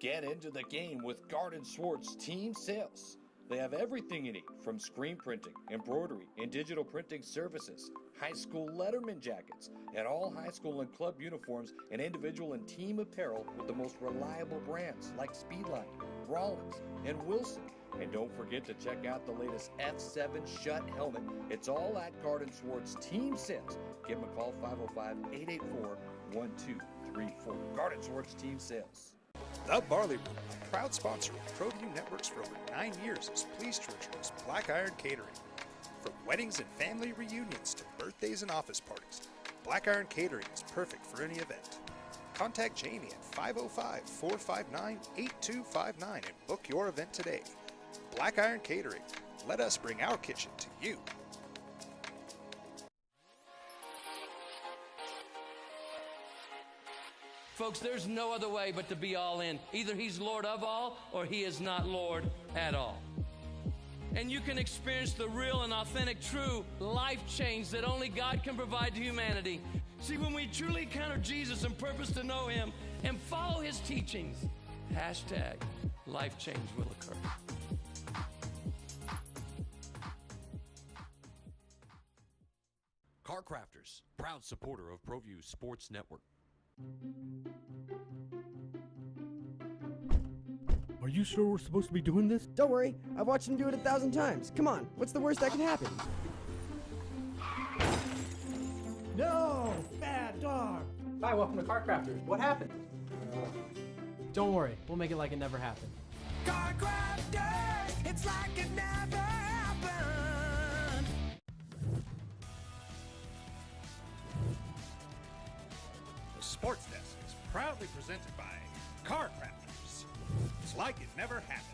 Get into the game with Garden Swartz Team Sales. They have everything you need, from screen printing, embroidery, and digital printing services, high school letterman jackets, and all high school and club uniforms, and individual and team apparel with the most reliable brands like Speedline, Rollins, and Wilson. And don't forget to check out the latest F7 Shut helmet. It's all at Garden Swartz Team Sales. Give them a call, 505-884-1234. Garden Swartz Team Sales. The Barley Room, a proud sponsor of Proview Networks for over 9 years, is pleased to introduce Black Iron Catering. From weddings and family reunions to birthdays and office parties, Black Iron Catering is perfect for any event. Contact Jamie at 505-459-8259 and book your event today. Black Iron Catering. Let us bring our kitchen to you. Folks, there's no other way but to be all in. Either he's Lord of all or he is not Lord at all. And you can experience the real and authentic, true life change that only God can provide to humanity. See, when we truly encounter Jesus and purpose to know him and follow his teachings, hashtag life change will occur. Car Crafters, proud supporter of Proview Sports Network. Are you sure we're supposed to be doing this? Don't worry, I've watched him do it 1,000 times. Come on, what's the worst that can happen? No! Bad dog! Hi, welcome to Car Crafters. What happened? Don't worry, we'll make it like it never happened. Car Crafters, it's like it never happened. The Sports Desk is proudly presented by Car Crafters. It's like it never happened.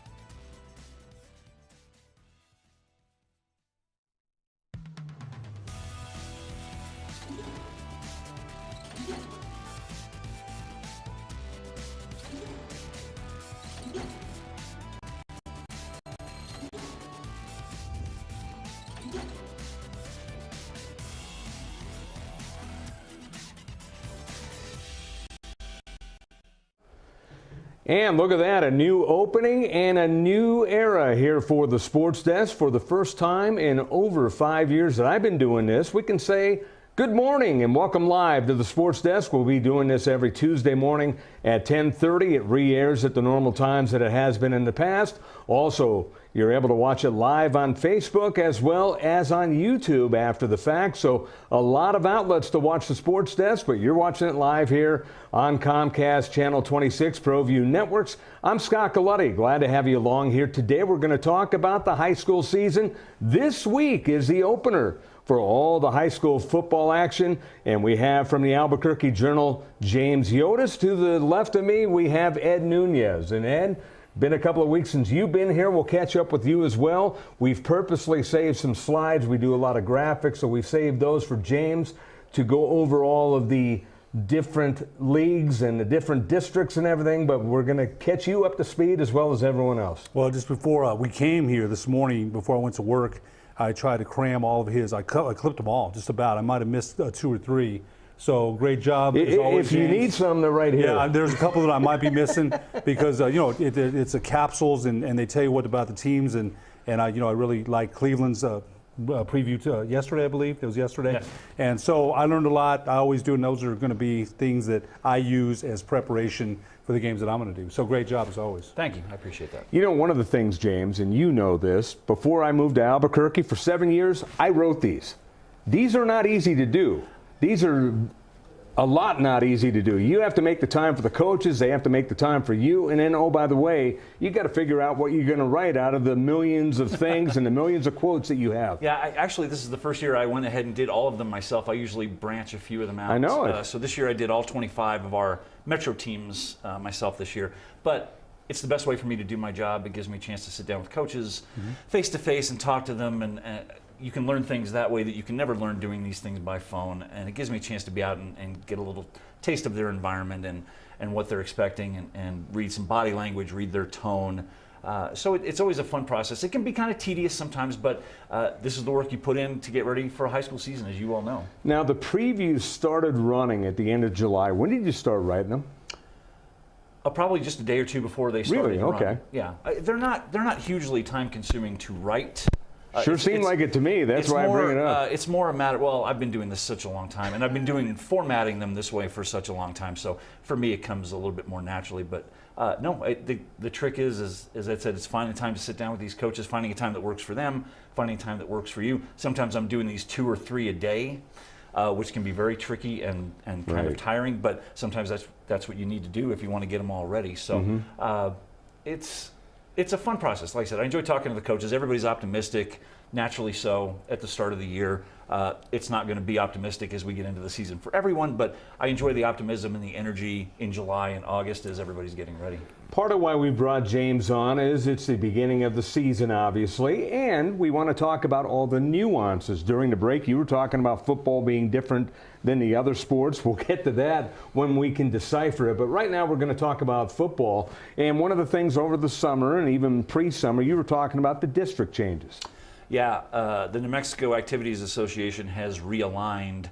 And look at that, a new opening and a new era here for the Sports Desk. For the first time in over 5 years that I've been doing this, we can say good morning and welcome live to the Sports Desk. We'll be doing this every Tuesday morning at 10:30. It re-airs at the normal times that it has been in the past. Also, you're able to watch it live on Facebook as well as on YouTube after the fact. So a lot of outlets to watch the Sports Desk, but you're watching it live here on Comcast Channel 26, Proview Networks. I'm Scott Galletti. Glad to have you along here today. We're going to talk about the high school season. This week is the opener for all the high school football action. And we have from the Albuquerque Journal, James Yodice. To the left of me, we have Ed Nunez. And Ed, been a couple of weeks since you've been here. We'll catch up with you as well. We've purposely saved some slides. We do a lot of graphics, so we've saved those for James to go over all of the different leagues and the different districts and everything, but we're going to catch you up to speed as well as everyone else. Well, just before we came here this morning, before I went to work, I tried to cram all of his. I clipped them all, just about. I might have missed 2 or 3. So great job. As always, if you James. need some, they're right here. Yeah, there's a couple that I might be missing because it's a capsules and they tell you what about the teams and I really like Cleveland's preview yesterday, I believe it was yesterday. Yes. And so I learned a lot. I always do, and those are going to be things that I use as preparation for the games that I'm going to do. So great job as always. Thank you. I appreciate that. You know, one of the things, James, and you know this, before I moved to Albuquerque for 7 years, I wrote these. These are not easy to do. These are a lot not easy to do. You have to make the time for the coaches. They have to make the time for you. And then, oh, by the way, you got to figure out what you're going to write out of the millions of things and the millions of quotes that you have. Yeah, actually, this is the first year I went ahead and did all of them myself. I usually branch a few of them out. I know it. So this year I did all 25 of our Metro teams myself this year. But it's the best way for me to do my job. It gives me a chance to sit down with coaches face to face and talk to them, and you can learn things that way that you can never learn doing these things by phone. And it gives me a chance to be out and get a little taste of their environment and what they're expecting and read some body language, read their tone. So it's always a fun process. It can be kind of tedious sometimes, but this is the work you put in to get ready for a high school season, as you all know. Now, the previews started running at the end of July. When did you start writing them? Probably just a day or two before they started. Really? Okay. Yeah, they're not hugely time consuming to write. Sure seemed like it to me. That's why I bring it up. It's more a matter. Well, I've been doing this such a long time, and I've been formatting them this way for such a long time. So for me, it comes a little bit more naturally. But the trick is, as I said, it's finding time to sit down with these coaches, finding a time that works for them, finding a time that works for you. Sometimes I'm doing these 2 or 3 a day, which can be very tricky and kind of tiring. But sometimes that's what you need to do if you want to get them all ready. So it's a fun process. Like I said, I enjoy talking to the coaches. Everybody's optimistic, naturally so, at the start of the year. It's not going to be optimistic as we get into the season for everyone, but I enjoy the optimism and the energy in July and August as everybody's getting ready. Part of why we brought James on is it's the beginning of the season, obviously, and we want to talk about all the nuances. During the break, you were talking about football being different than the other sports. We'll get to that when we can decipher it, but right now we're going to talk about football. And one of the things over the summer and even pre-summer, you were talking about the district changes. Yeah, the New Mexico Activities Association has realigned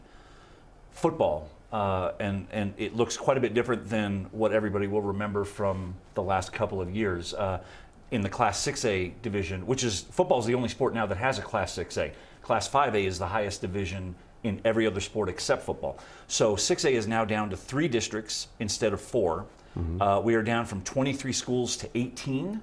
football. And it looks quite a bit different than what everybody will remember from the last couple of years. In the Class 6A division, which is football is the only sport now that has a Class 6A. Class 5A is the highest division in every other sport except football. So 6A is now down to 3 districts instead of 4. We are down from 23 schools to 18.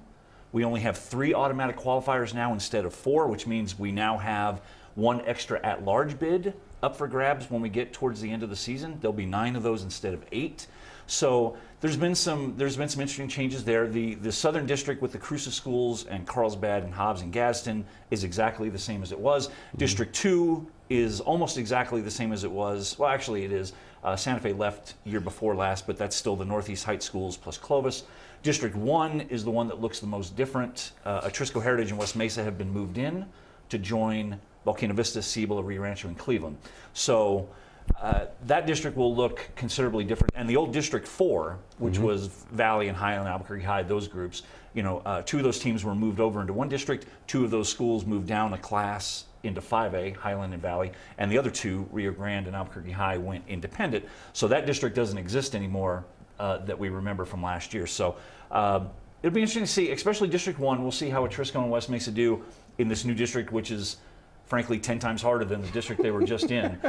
We only have 3 automatic qualifiers now instead of 4, which means we now have 1 extra at-large bid up for grabs when we get towards the end of the season. There'll be 9 of those instead of 8. So there's been some interesting changes there. The Southern District with the Cruces schools and Carlsbad and Hobbs and Gadsden is exactly the same as it was. District 2 is almost exactly the same as it was. Well, actually it is. Santa Fe left year before last, but that's still the Northeast Heights schools plus Clovis. District 1 is the one that looks the most different. Atrisco Heritage and West Mesa have been moved in to join Volcano Vista, Cibola, Rio Rancho, and Cleveland. So that district will look considerably different. And the old District 4, which was Valley and Highland, Albuquerque High, those groups, 2 of those teams were moved over into one district. 2 of those schools moved down a class into 5A, Highland and Valley, and the other 2, Rio Grande and Albuquerque High, went independent. So that district doesn't exist anymore that we remember from last year. So it'll be interesting to see, especially District 1. We'll see how Atrisco and West Mesa do in this new district, which is frankly 10 times harder than the district they were just in.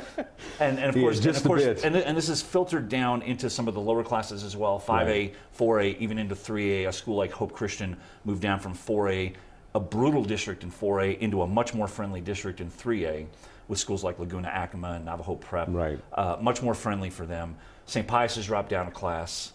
And of course, this is filtered down into some of the lower classes as well, 5A, 4A, even into 3A. A school like Hope Christian moved down from 4A, a brutal district in 4A, into a much more friendly district in 3A, with schools like Laguna Acoma and Navajo Prep. Much more friendly for them. St. Pius has dropped down a class,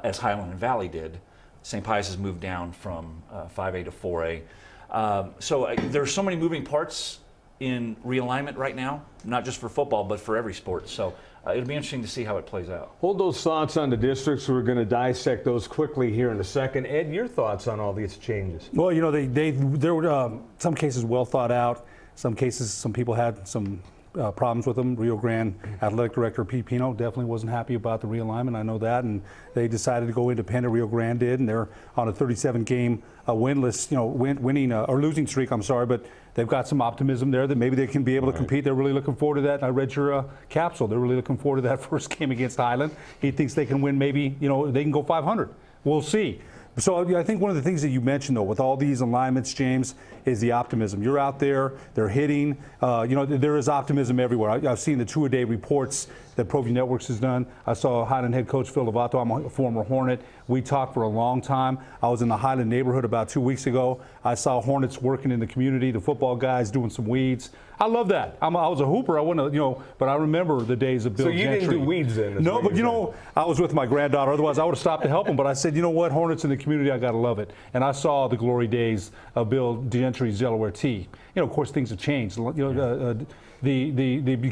as Highland and Valley did. St. Pius has moved down from 5A to 4A. So there's so many moving parts in realignment right now, not just for football, but for every sport. So it'll be interesting to see how it plays out. Hold those thoughts on the districts. We're going to dissect those quickly here in a second. Ed, your thoughts on all these changes? Well, there were some cases well thought out. Some cases, some people had some problems with them. Rio Grande Athletic Director Pete Pino definitely wasn't happy about the realignment. I know that, and they decided to go independent. Rio Grande did, and they're on a 37-game winless, winning or losing streak. I'm sorry, but they've got some optimism there that maybe they can be able to compete. They're really looking forward to that. I read your capsule. They're really looking forward to that first game against Highland. He thinks they can win. Maybe they can go 500. We'll see. So I think one of the things that you mentioned, though, with all these alignments, James, is the optimism. You're out there, they're hitting. There is optimism everywhere. I've seen the 2-a-day reports that Proview Networks has done. I saw Highland head coach Phil Lovato. I'm a former Hornet. We talked for a long time. I was in the Highland neighborhood about 2 weeks ago. I saw Hornets working in the community, the football guys doing some weeds. I love that. I was a hooper. I wouldn't, but I remember the days of Bill Gentry. So you didn't do weeds then? No, but I was with my granddaughter. Otherwise, I would have stopped to help him. But I said, you know what, Hornets in the community, I got to love it. And I saw the glory days of Bill Gentry's Delaware Tea. Of course, things have changed. The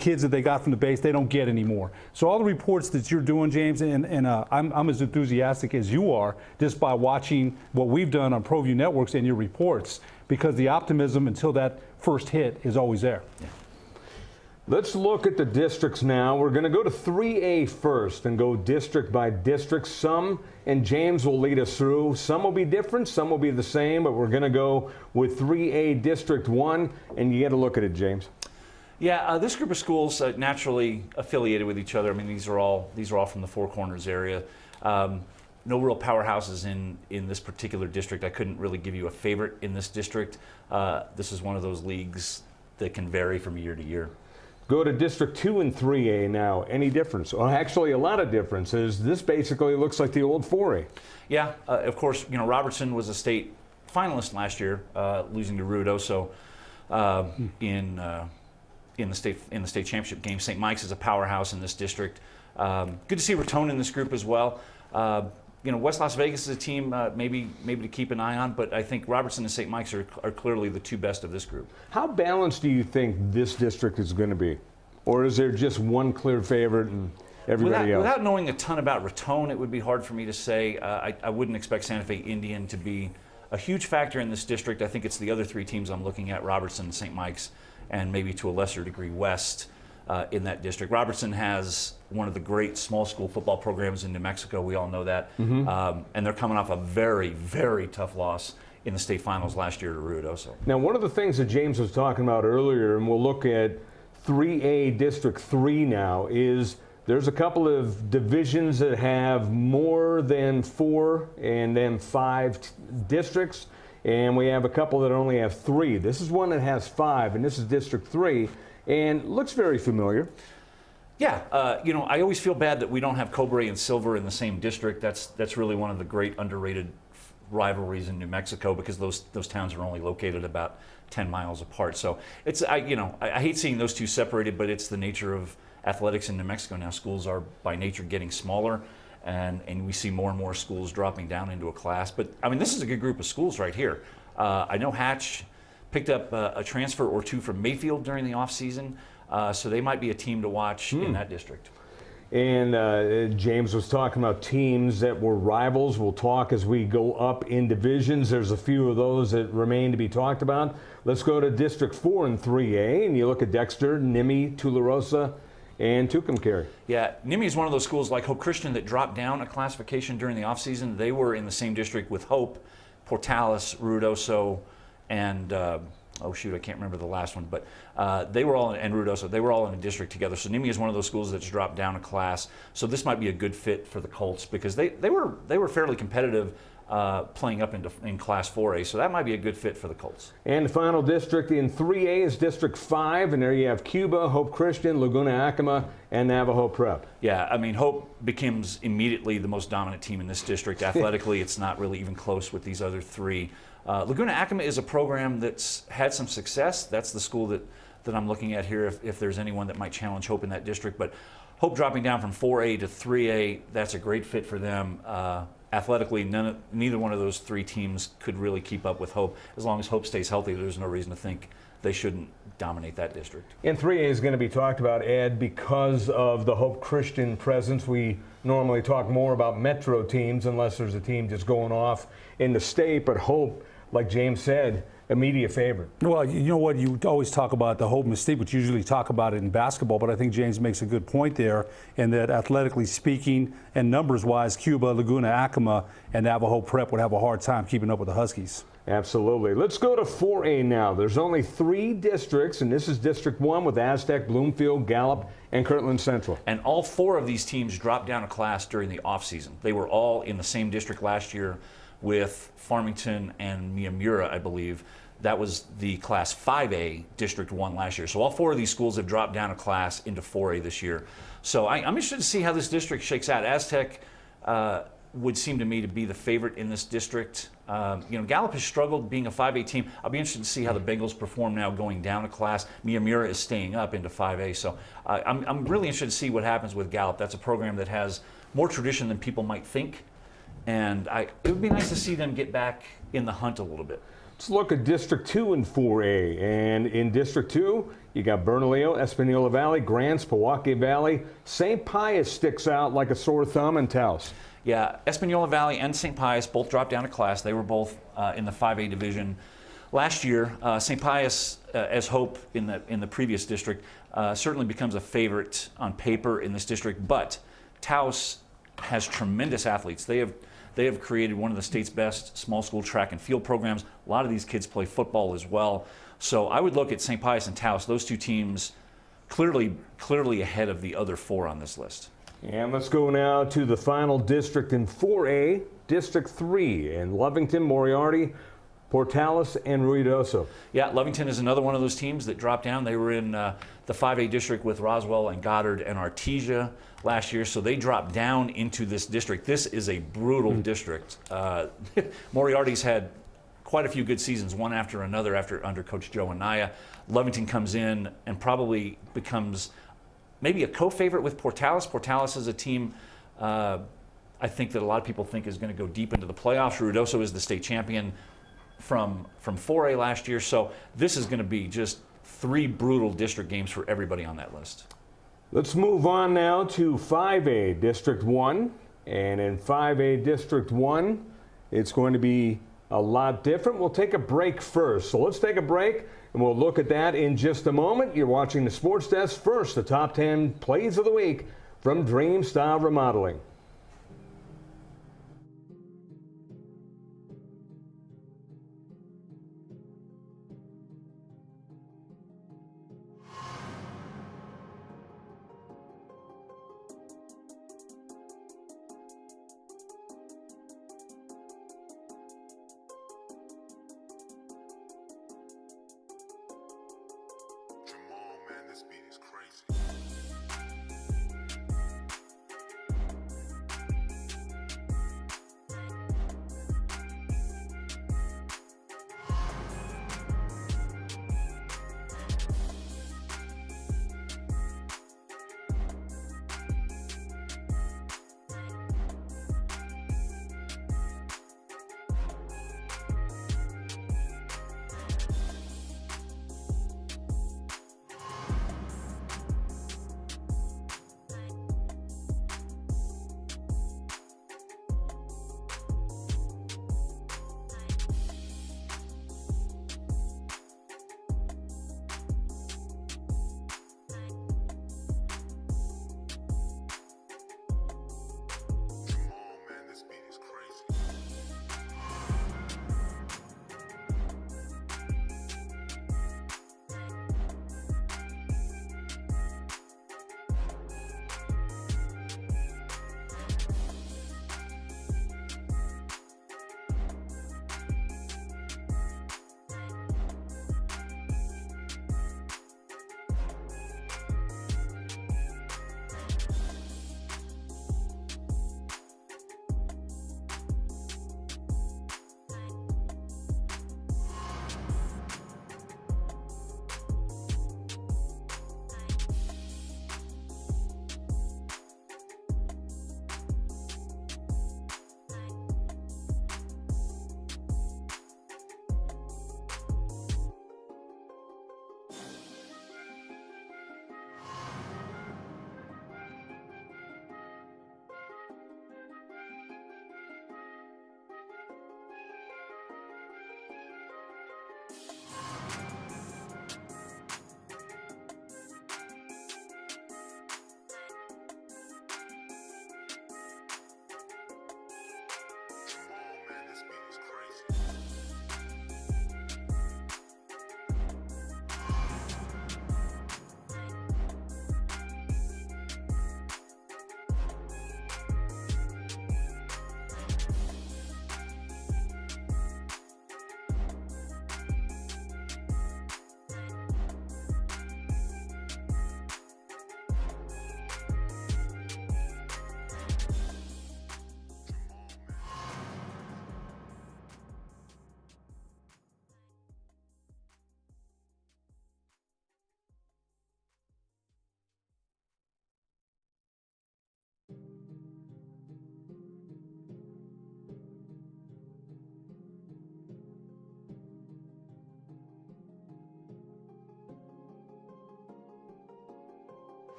kids that they got from the base, they don't get anymore. So all the reports that you're doing, James, and I'm as enthusiastic as you are just by watching what we've done on Proview Networks and your reports, because the optimism until that first hit is always there. Yeah. Let's look at the districts now. We're going to go to 3A first and go district by district. Some, and James will lead us through, some will be different, some will be the same, but we're going to go with 3A District 1, and you get a look at it, James. Yeah, this group of schools naturally affiliated with each other. I mean, these are all from the Four Corners area. no real powerhouses in this particular district. I couldn't really give you a favorite in this district. This is one of those leagues that can vary from year to year. Go to District 2 and 3A now. Any difference? Well, actually, a lot of differences. This basically looks like the old 4A. Yeah, of course, Robertson was a state finalist last year, losing to Ruidoso in the state championship game. St. Mike's is a powerhouse in this district. Good to see Raton in this group as well. West Las Vegas is a team maybe to keep an eye on, but I think Robertson and St. Mike's are clearly the two best of this group. How balanced do you think this district is going to be? Or is there just one clear favorite and everybody else? Without knowing a ton about Raton, it would be hard for me to say. I wouldn't expect Santa Fe Indian to be a huge factor in this district. I think it's the other three teams I'm looking at, Robertson, St. Mike's, and maybe to a lesser degree West in that district. Robertson has one of the great small school football programs in New Mexico. We all know that. And they're coming off a very, very tough loss in the state finals last year to Ruidoso. Now, one of the things that James was talking about earlier, and we'll look at 3A District 3 now, is there's a couple of divisions that have more than 4 and then 5 districts, and we have a couple that only have 3. This is one that has 5, and this is District 3, and looks very familiar. Yeah, I always feel bad that we don't have Cobre and Silver in the same district. That's really one of the great underrated rivalries in New Mexico, because those towns are only located about 10 miles apart. So it's I hate seeing those two separated, but it's the nature of athletics in New Mexico now. Schools are by nature getting smaller, and we see more and more schools dropping down into a class. But I mean, this is a good group of schools right here. I know Hatch picked up a transfer or two from Mayfield during the offseason. So they might be a team to watch in that district. And James was talking about teams that were rivals. We'll talk as we go up in divisions. There's a few of those that remain to be talked about. Let's go to District 4 and 3A, and you look at Dexter, Nimi, Tularosa, and Tucumcari. Yeah, Nimi is one of those schools like Hope Christian that dropped down a classification during the offseason. They were in the same district with Hope, Portales, Ruidoso, and oh shoot, I can't remember the last one, but they were all, and Ruidoso, they were all in a district together. So Nimi is one of those schools that's dropped down a class. So this might be a good fit for the Colts, because they were fairly competitive playing up in Class 4A. So that might be a good fit for the Colts. And the final district in 3A is District 5, and there you have Cuba, Hope Christian, Laguna Acoma, and Navajo Prep. Yeah, I mean, Hope becomes immediately the most dominant team in this district. Athletically, it's not really even close with these other three. Laguna Acoma is a program that's had some success. That's the school that I'm looking at here if there's anyone that might challenge Hope in that district. But Hope dropping down from 4A to 3A, that's a great fit for them. Athletically, neither one of those three teams could really keep up with Hope. As long as Hope stays healthy, there's no reason to think they shouldn't dominate that district. And 3A is going to be talked about, Ed, because of the Hope Christian presence. We normally talk more about metro teams unless there's a team just going off in the state, but Hope, like James said, immediate favorite. Well, you know what, you always talk about the Hope mystique, but you usually talk about it in basketball, but I think James makes a good point there, in that athletically speaking and numbers-wise, Cuba, Laguna Acoma, and Navajo Prep would have a hard time keeping up with the Huskies. Absolutely. Let's go to 4A now. There's only 3 districts, and this is District 1 with Aztec, Bloomfield, Gallup, and Kirtland Central. And all 4 of these teams dropped down a class during the offseason. They were all in the same district last year with Farmington and Miyamura, I believe. That was the Class 5A District 1 last year. So all 4 of these schools have dropped down a class into 4A this year. So I'm interested to see how this district shakes out. Aztec would seem to me to be the favorite in this district. Gallup has struggled being a 5A team. I'll be interested to see how the Bengals perform now going down a class. Miyamura is staying up into 5A. So I'm really interested to see what happens with Gallup. That's a program that has more tradition than people might think. And it would be nice to see them get back in the hunt a little bit. Let's look at District 2 and 4A. And in District 2, you got Bernalillo, Espanola Valley, Grants, Pewaukee Valley. St. Pius sticks out like a sore thumb, and Taos. Yeah, Espanola Valley and St. Pius both dropped down a class. They were both in the 5A division last year. St. Pius, as Hope in the previous district, certainly becomes a favorite on paper in this district. But Taos has tremendous athletes. They have created one of the state's best small school track and field programs. A lot of these kids play football as well. So I would look at St. Pius and Taos, those two teams clearly ahead of the other 4 on this list. And let's go now to the final district in 4A, District 3 in Lovington, Moriarty, Portales, and Ruidoso. Yeah, Lovington is another one of those teams that dropped down. They were in the 5A district with Roswell and Goddard and Artesia last year, so they dropped down into this district. This is a brutal district. Moriarty's had quite a few good seasons, one after another under Coach Joe Anaya. Lovington comes in and probably becomes maybe a co-favorite with Portales. Portales is a team I think that a lot of people think is going to go deep into the playoffs. Ruidoso is the state champion from 4A last year. So this is going to be just 3 brutal district games for everybody on that list. Let's move on now to 5A District 1. And in 5A District 1, it's going to be a lot different. We'll take a break first. So let's take a break, and we'll look at that in just a moment. You're watching the Sports Desk. First, the top 10 plays of the week from Dream Style Remodeling.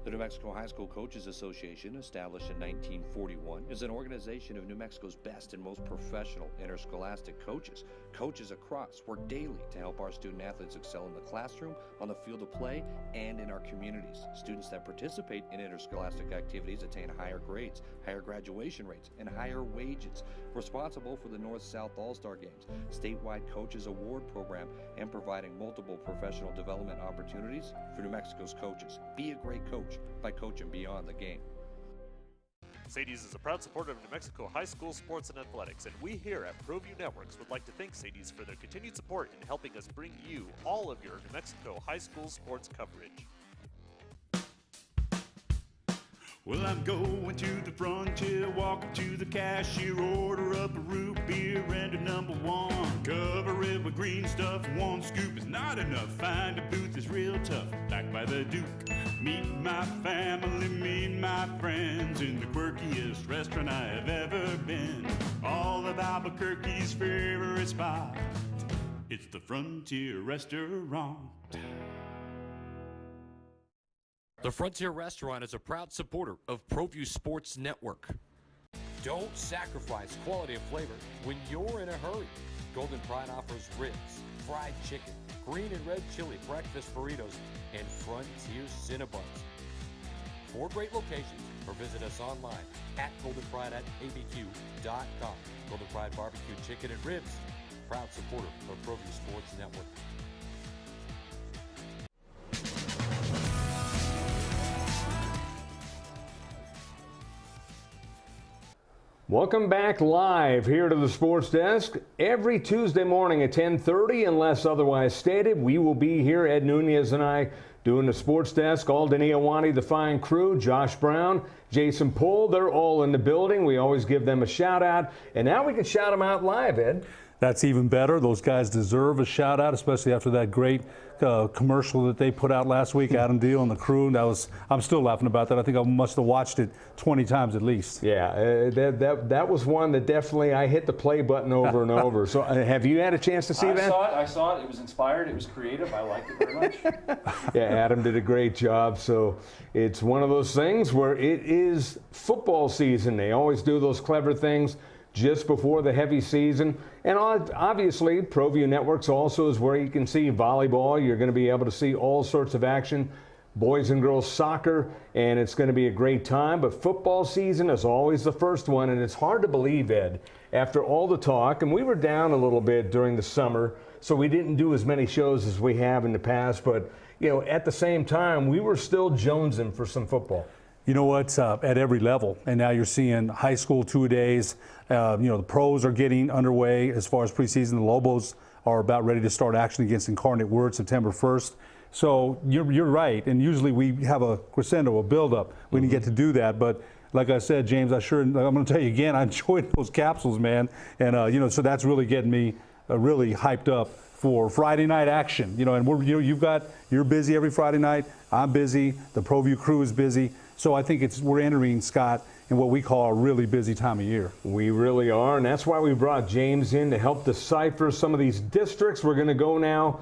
The New Mexico High School Coaches Association, established in 1941, is an organization of New Mexico's best and most professional interscholastic coaches. Coaches across work daily to help our student athletes excel in the classroom, on the field of play, and in our communities. Students that participate in interscholastic activities attain higher grades, higher graduation rates, and higher wages. Responsible for the North-South All-Star Games, statewide Coaches Award Program, and providing multiple professional development opportunities for New Mexico's coaches. Be a great coach by coaching beyond the game. Sadie's is a proud supporter of New Mexico high school sports and athletics, and we here at Proview Networks would like to thank Sadie's for their continued support in helping us bring you all of your New Mexico high school sports coverage. Well, I'm going to the frontier, walking to the cashier, order up a root beer and a number one. Cover it with green stuff, one scoop is not enough. Find a booth is real tough, back by the Duke. Meet my family, meet my friends in the quirkiest restaurant I have ever been. All of Albuquerque's favorite spot, it's the Frontier Restaurant. The Frontier Restaurant is a proud supporter of Proview Sports Network. Don't sacrifice quality of flavor when you're in a hurry. Golden Pride offers ribs, fried chicken, green and red chili breakfast burritos, and Frontier Cinnabons. 4 great locations, or visit us online at goldenpride@abq.com. Golden Pride Barbecue Chicken and Ribs, proud supporter of Proview Sports Network. Welcome back live here to the Sports Desk. Every Tuesday morning at 10:30, unless otherwise stated, we will be here, Ed Nunez and I, doing the Sports Desk. Alden Iowani, the fine crew, Josh Brown, Jason Pohl, they're all in the building. We always give them a shout out, and now we can shout them out live, Ed. That's even better. Those guys deserve a shout out, especially after that great commercial that they put out last week, Adam Deal and the crew. I'm still laughing about that. I think I must have watched it 20 times at least. Yeah, that was one that definitely I hit the play button over and over. So have you had a chance to see that? I saw it. It was inspired. It was creative. I liked it very much. Yeah, Adam did a great job. So it's one of those things where it is football season. They always do those clever things just before the heavy season. And obviously, Proview Networks also is where you can see volleyball. You're going to be able to see all sorts of action, boys and girls soccer, and it's going to be a great time. But football season is always the first one, and it's hard to believe, Ed, after all the talk, and we were down a little bit during the summer, so we didn't do as many shows as we have in the past, but at the same time, we were still jonesing for some football. You know what? At every level, and now you're seeing high school 2-a-days. The pros are getting underway as far as preseason. The Lobos are about ready to start action against Incarnate Word September 1st. So you're right, and usually we have a crescendo, a build-up. We didn't get to do that, but like I said, James, I'm going to tell you again, I enjoyed those capsules, man, and so that's really getting me really hyped up for Friday night action. And you're busy every Friday night. I'm busy. The Proview crew is busy. So I think we're entering, Scott, in what we call a really busy time of year. We really are, and that's why we brought James in to help decipher some of these districts. We're going to go now,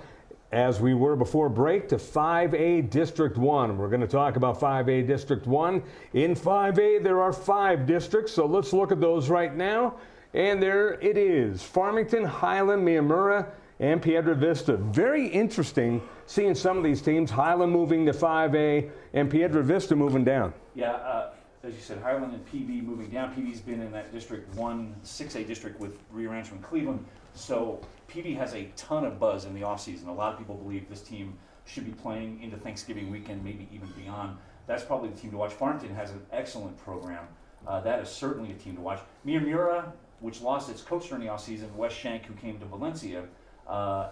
as we were before break, to 5A District 1. We're going to talk about 5A District 1. In 5A, there are 5 districts, so let's look at those right now. And there it is, Farmington, Highland, Miyamura, and Piedra Vista. Very interesting seeing some of these teams, Highland moving to 5A and Piedra Vista moving down. Yeah, as you said, Highland and PB moving down. PB's been in that District 1, 6A district with Rio Rancho and Cleveland. So PB has a ton of buzz in the offseason. A lot of people believe this team should be playing into Thanksgiving weekend, maybe even beyond. That's probably the team to watch. Farmington has an excellent program. That is certainly a team to watch. Miyamura, which lost its coach during the offseason, Wes Shank, who came to Valencia,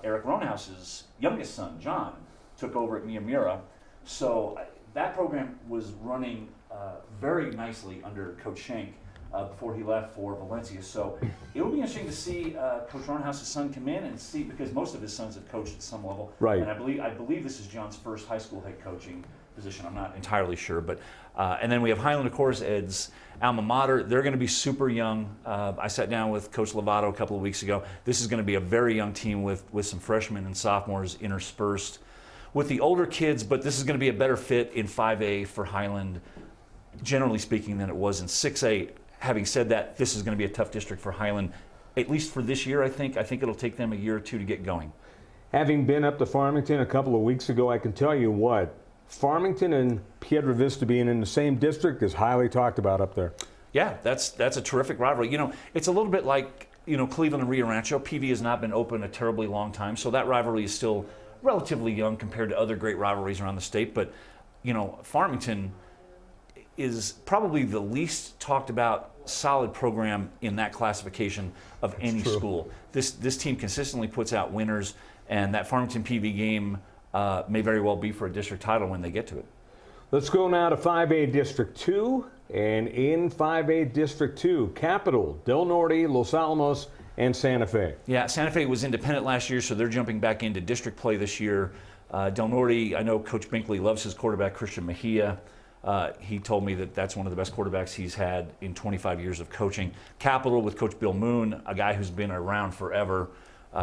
Eric Ronhouse's youngest son, John, took over at Miyamura. So that program was running very nicely under Coach Shank before he left for Valencia. So it will be interesting to see Coach Ronhouse's son come in and see, because most of his sons have coached at some level. Right. And I believe this is John's first high school head coaching position. I'm not entirely sure, but and then we have Highland, of course, Ed's alma mater. They're going to be super young. I sat down with Coach Lovato a couple of weeks ago. This is going to be a very young team with some freshmen and sophomores interspersed with the older kids, but this is going to be a better fit in 5A for Highland, generally speaking, than it was in 6A. Having said that, this is going to be a tough district for Highland, at least for this year, I think. I think it'll take them a year or two to get going. Having been up to Farmington a couple of weeks ago, I can tell you what, Farmington and Piedra Vista being in the same district is highly talked about up there. Yeah, that's a terrific rivalry. You know, it's a little bit like, you know, Cleveland and Rio Rancho. PV has not been open a terribly long time, so that rivalry is still relatively young compared to other great rivalries around the state. But, you know, Farmington is probably the least talked about solid program in that classification of any school. This team consistently puts out winners, and that Farmington PV game may very well be for a district title when they get to it. Let's go now to 5A District 2, and in 5A District 2, Capital, Del Norte, Los Alamos, and Santa Fe. Yeah, Santa Fe was independent last year, so they're jumping back into district play this year. Del Norte, I know Coach Binkley loves his quarterback, Christian Mejia. He told me that that's one of the best quarterbacks he's had in 25 years of coaching. Capital with Coach Bill Moon, a guy who's been around forever.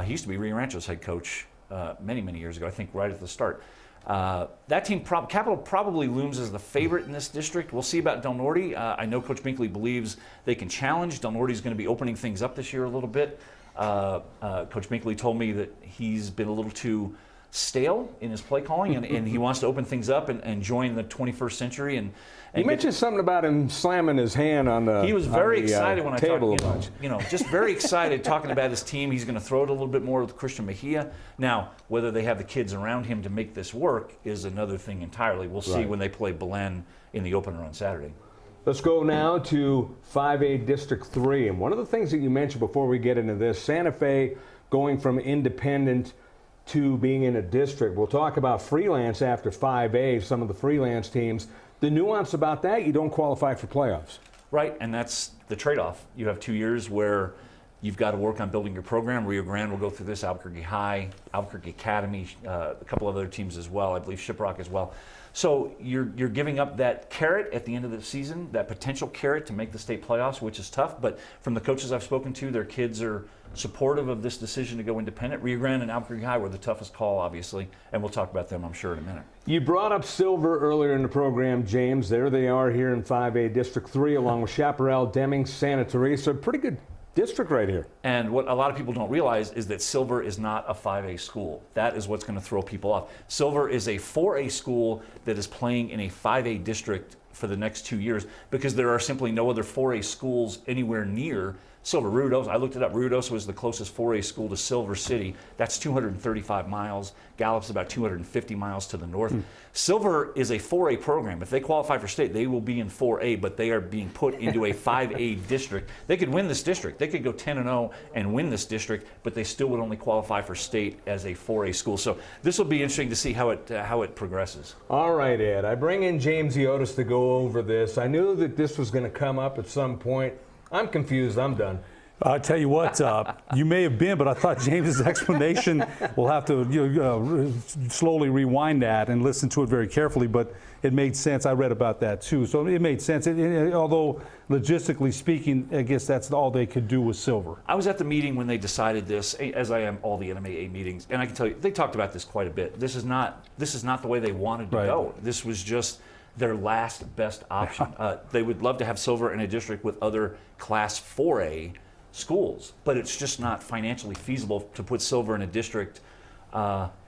He used to be Rio Rancho's head coach many, many years ago, I think right at the start. That team, Capital probably looms as the favorite in this district. We'll see about Del Norte. I know Coach Binkley believes they can challenge. Del Norte is going to be opening things up this year a little bit. Coach Binkley told me that he's been a little too stale in his play calling, and he wants to open things up and join the 21st century. And you mentioned something about him slamming his hand on the He was very excited when I table talked, just very excited talking about his team. He's going to throw it a little bit more with Christian Mejia. Now, whether they have the kids around him to make this work is another thing entirely. We'll see when they play Belen in the opener on Saturday. Let's go now to 5A District 3. And one of the things that you mentioned before we get into this, Santa Fe going from independent to being in a district. We'll talk about freelance after 5A, some of the freelance teams. The nuance about that, you don't qualify for playoffs. Right, and that's the trade-off. You have 2 years where you've got to work on building your program. Rio Grande will go through this, Albuquerque High, Albuquerque Academy, a couple of other teams as well, I believe Shiprock as well. So you're giving up that carrot at the end of the season, that potential carrot to make the state playoffs, which is tough. But from the coaches I've spoken to, their kids are supportive of this decision to go independent. Rio Grande and Albuquerque High were the toughest call, obviously, and we'll talk about them, I'm sure, in a minute. You brought up Silver earlier in the program, James. There they are here in 5A District 3, along with Chaparral, Deming, Santa Teresa. Pretty good district right here. And what a lot of people don't realize is that Silver is not a 5A school. That is what's going to throw people off. Silver is a 4A school that is playing in a 5A district for the next 2 years because there are simply no other 4A schools anywhere near Silver. Ruidoso, I looked it up. Ruidoso is the closest 4A school to Silver City. That's 235 miles. Gallup's about 250 miles to the north. Silver is a 4A program. If they qualify for state, they will be in 4A, but they are being put into a 5A district. They could win this district. They could go 10-0 and win this district, but they still would only qualify for state as a 4A school. So this will be interesting to see how it progresses. All right, Ed. I bring in James Yodice to go over this. I knew that this was going to come up at some point. I'm confused. I'm done. I'll tell you what, you may have been, but I thought James's explanation, we'll have to slowly rewind that and listen to it very carefully, but it made sense. I read about that too. So it made sense. Although logistically speaking, I guess that's all they could do with Silver. I was at the meeting when they decided this, as I am all the NMAA meetings, and I can tell you, they talked about this quite a bit. This is not the way they wanted to go. This was just their last best option. They would love to have Silver in a district with other Class 4A schools, but it's just not financially feasible to put Silver in a district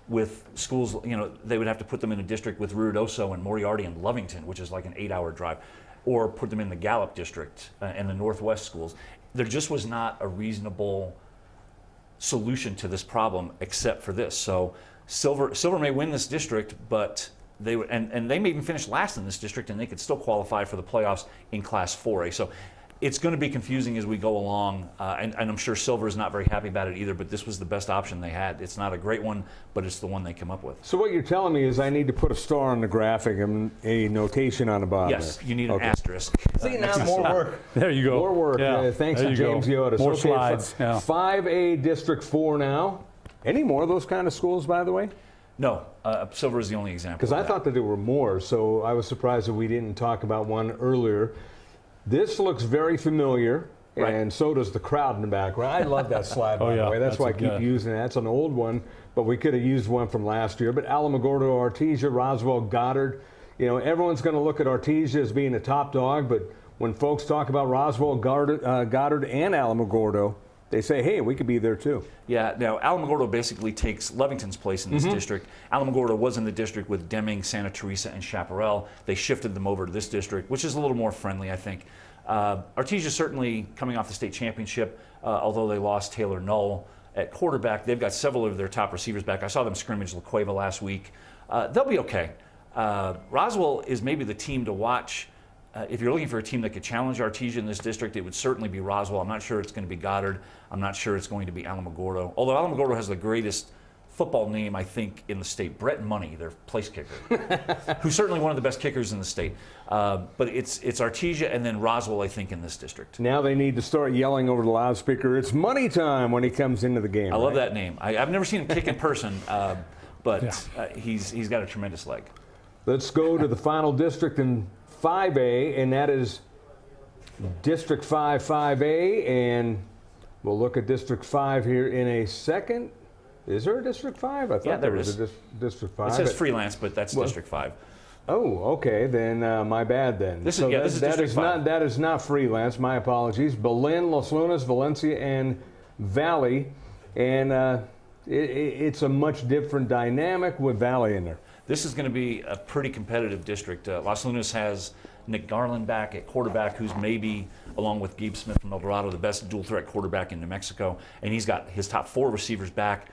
with schools. They would have to put them in a district with Ruidoso and Moriarty and Lovington, which is like an 8-hour drive, or put them in the Gallup district and the Northwest schools. There just was not a reasonable solution to this problem except for this. So Silver may win this district, but they may even finish last in this district, and they could still qualify for the playoffs in Class 4A. So it's going to be confusing as we go along, and I'm sure Silver is not very happy about it either, but this was the best option they had. It's not a great one, but it's the one they came up with. So what you're telling me is I need to put a star on the graphic and a notation on the bottom. Yes, you need an asterisk. See, now more work. There you go. More work. Yeah. Thanks to James Yodice. More slides. 5A District 4 now. Any more of those kind of schools, by the way? No, Silver is the only example. Because I thought that there were more, so I was surprised that we didn't talk about one earlier. This looks very familiar. and so does the crowd in the background. I love that slide, by the way. That's why I keep using it. That's an old one, but we could have used one from last year. But Alamogordo, Artesia, Roswell, Goddard. You know, everyone's going to look at Artesia as being a top dog, but when folks talk about Roswell, Goddard, and Alamogordo, they say, hey, we could be there too. Yeah, now Alamogordo basically takes Lovington's place in this district. Alamogordo was in the district with Deming, Santa Teresa, and Chaparral. They shifted them over to this district, which is a little more friendly, I think. Artesia certainly coming off the state championship, although they lost Taylor Null at quarterback. They've got several of their top receivers back. I saw them scrimmage La Cueva last week. They'll be okay. Roswell is maybe the team to watch. If you're looking for a team that could challenge Artesia in this district, it would certainly be Roswell. I'm not sure it's going to be Goddard. I'm not sure it's going to be Alamogordo. Although Alamogordo has the greatest football name, I think, in the state. Brett Money, their place kicker, who's certainly one of the best kickers in the state. But it's Artesia and then Roswell, I think, in this district. Now they need to start yelling over the loudspeaker, it's money time when he comes into the game. I love that name. I've never seen him kick in person, but he's got a tremendous leg. Let's go to the final district in 5A, and that is District 5, 5A, and we'll look at District 5 here in a second. Is there a District 5? I thought there was a District 5. It says freelance, but that's District 5. Oh, okay, then my bad then. This is District 5. That is not freelance, my apologies. Belen, Los Lunas, Valencia, and Valley, and it's a much different dynamic with Valley in there. This is going to be a pretty competitive district. Los Lunas has Nick Garland back at quarterback, who's maybe, along with Gabe Smith from El Dorado, the best dual threat quarterback in New Mexico. And he's got his top 4 receivers back.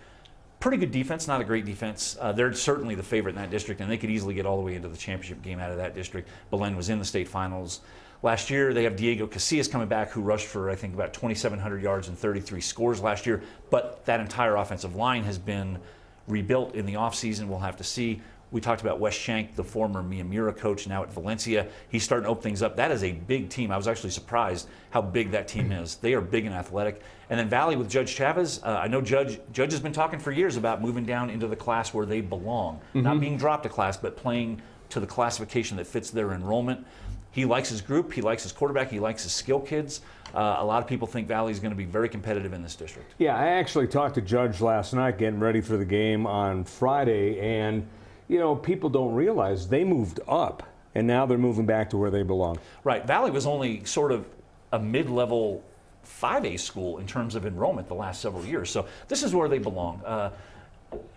Pretty good defense, not a great defense. They're certainly the favorite in that district, and they could easily get all the way into the championship game out of that district. Belen was in the state finals last year. They have Diego Casillas coming back, who rushed for, I think, about 2,700 yards and 33 scores last year. But that entire offensive line has been rebuilt in the offseason. We'll have to see. We talked about Wes Shank, the former Miyamura coach, now at Valencia. He's starting to open things up. That is a big team. I was actually surprised how big that team is. They are big and athletic. And then Valley with Judge Chavez. I know Judge has been talking for years about moving down into the class where they belong. Not being dropped a class, but playing to the classification that fits their enrollment. He likes his group. He likes his quarterback. He likes his skill kids. A lot of people think Valley is going to be very competitive in this district. Yeah, I actually talked to Judge last night getting ready for the game on Friday, and you know, people don't realize they moved up, and now they're moving back to where they belong. Right. Valley was only sort of a mid-level 5A school in terms of enrollment the last several years. So this is where they belong.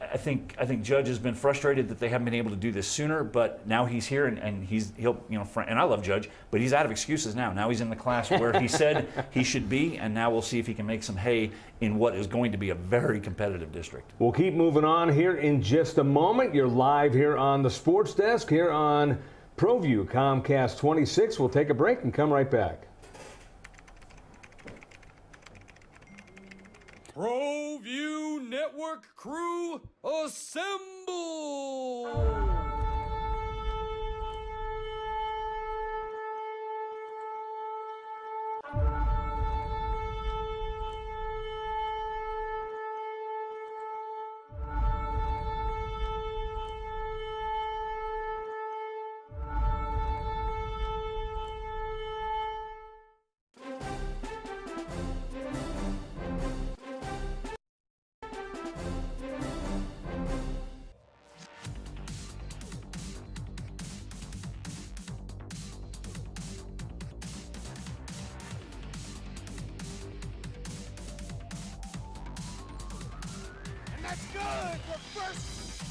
I think Judge has been frustrated that they haven't been able to do this sooner, but now he's here and he'll and I love Judge, but he's out of excuses now. Now he's in the class where he said he should be, and now we'll see if he can make some hay in what is going to be a very competitive district. We'll keep moving on here in just a moment. You're live here on the Sports Desk here on Proview Comcast 26. We'll take a break and come right back. Proview Network crew, assemble! That's good. We're first.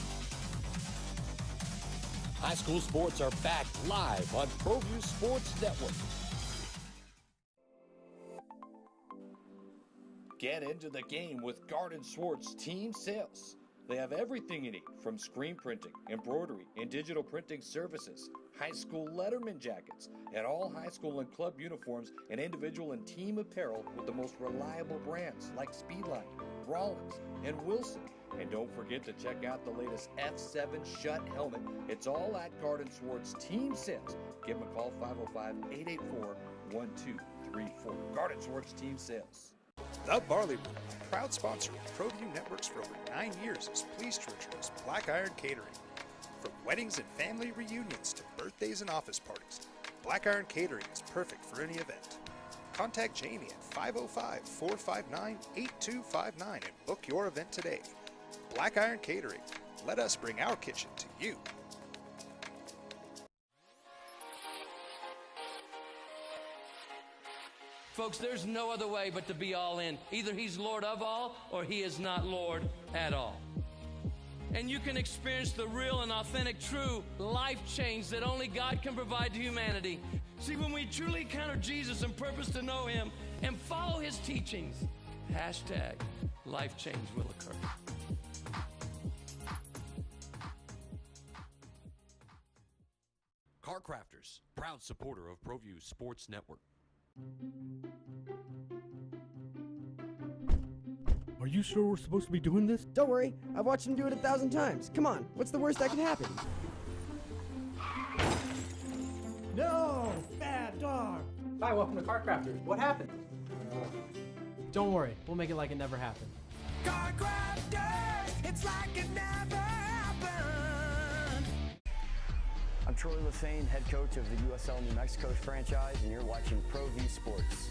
High school sports are back live on Proview Sports Network. Get into the game with Garden Swartz Team Sales. They have everything you need, from screen printing, embroidery, and digital printing services, high school letterman jackets, and all high school and club uniforms, and individual and team apparel with the most reliable brands like Speedline, Rollins, and Wilson. And don't forget to check out the latest F7 Shut helmet. It's all at Garden Swartz Team Sales. Give them a call, 505-884-1234. Garden Swartz Team Sales. The Barley Room, a proud sponsor of Proview Networks for over 9 years, is pleased to introduce Black Iron Catering. From weddings and family reunions to birthdays and office parties, Black Iron Catering is perfect for any event. Contact Jamie at 505-459-8259 and book your event today. Black Iron Catering. Let us bring our kitchen to you. Folks, there's no other way but to be all in. Either he's Lord of all or he is not Lord at all. And you can experience the real and authentic, true life change that only God can provide to humanity. See, when we truly encounter Jesus and purpose to know him and follow his teachings, hashtag life change will occur. Car Crafters, proud supporter of Proview Sports Network. Are you sure we're supposed to be doing this? Don't worry, I've watched him do it 1,000 times. Come on, what's the worst that could happen? No! Bad dog! Hi, welcome to Car Crafters. What happened? Don't worry, we'll make it like it never happened. Car Crafters, it's like it never happened. I'm Troy LaFane, head coach of the USL New Mexico franchise, and you're watching Proview Sports.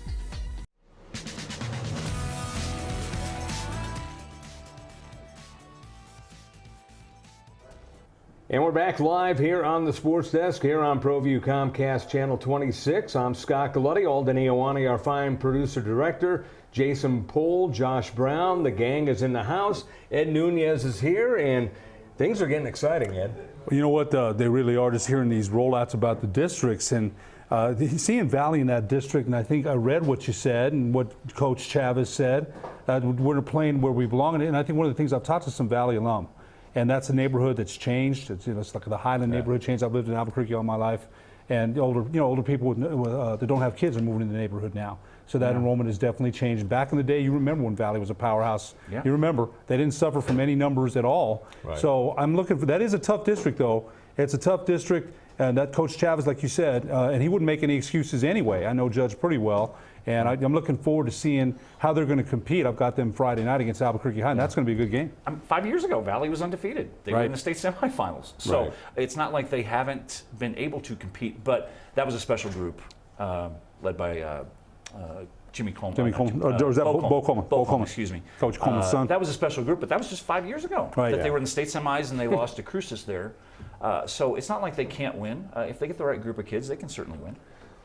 And we're back live here on the Sports Desk, here on ProView Comcast Channel 26. I'm Scott Galletti, Alden Iowani, our fine producer-director, Jason Pohl, Josh Brown. The gang is in the house. Ed Nunez is here, and things are getting exciting, Ed. You know what? They really are, just hearing these rollouts about the districts. And seeing Valley in that district, and I think I read what you said and what Coach Chavez said. We're playing where we belong. And I think one of the things I've talked to some Valley alum, and that's a neighborhood that's changed. It's like the Highland neighborhood changed. I've lived in Albuquerque all my life, and older people that don't have kids are moving in the neighborhood now. So that enrollment has definitely changed. Back in the day, you remember when Valley was a powerhouse. Yeah. You remember they didn't suffer from any numbers at all. Right. So I'm looking for that. Is a tough district though. It's a tough district, and that Coach Chavez, like you said, and he wouldn't make any excuses anyway. I know Judge pretty well. And I'm looking forward to seeing how they're going to compete. I've got them Friday night against Albuquerque High, and that's going to be a good game. 5 years ago, Valley was undefeated. They were in the state semifinals. So it's not like they haven't been able to compete, but that was a special group led by Jimmy Coleman. Jimmy Coleman. Or was that Bo Coleman? Bo Coleman, excuse me. Coach Coleman's son. That was a special group, but that was just 5 years ago that they were in the state semis and they lost to Cruces there. So it's not like they can't win. If they get the right group of kids, they can certainly win.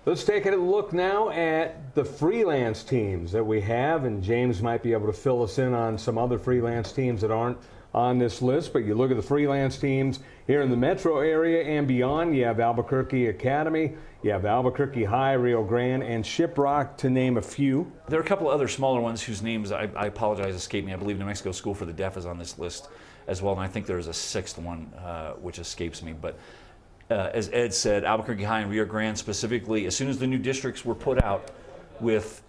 Let's take a look now at the freelance teams that we have, and James might be able to fill us in on some other freelance teams that aren't on this list. But you look at the freelance teams here in the metro area and beyond. You have Albuquerque Academy, you have Albuquerque High, Rio Grande, and Shiprock, to name a few. There are a couple other smaller ones whose names, I apologize, escape me. I believe New Mexico School for the Deaf is on this list as well, and I think there's a sixth one which escapes me. But as Ed said, Albuquerque High and Rio Grande specifically, as soon as the new districts were put out with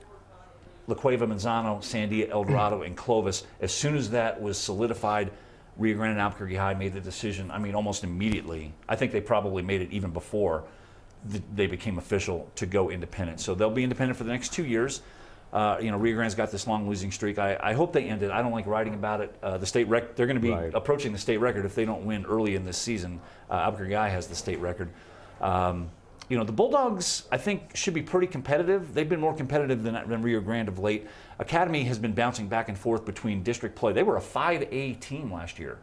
La Cueva, Manzano, Sandia, El Dorado, and Clovis, as soon as that was solidified, Rio Grande and Albuquerque High made the decision, almost immediately. I think they probably made it even before they became official to go independent. So they'll be independent for the next 2 years. Rio Grande's got this long losing streak. I hope they end it. I don't like writing about it. The state they're going to be approaching the state record if they don't win early in this season. Albuquerque High has the state record. The Bulldogs, I think, should be pretty competitive. They've been more competitive than Rio Grande of late. Academy has been bouncing back and forth between district play. They were a 5A team last year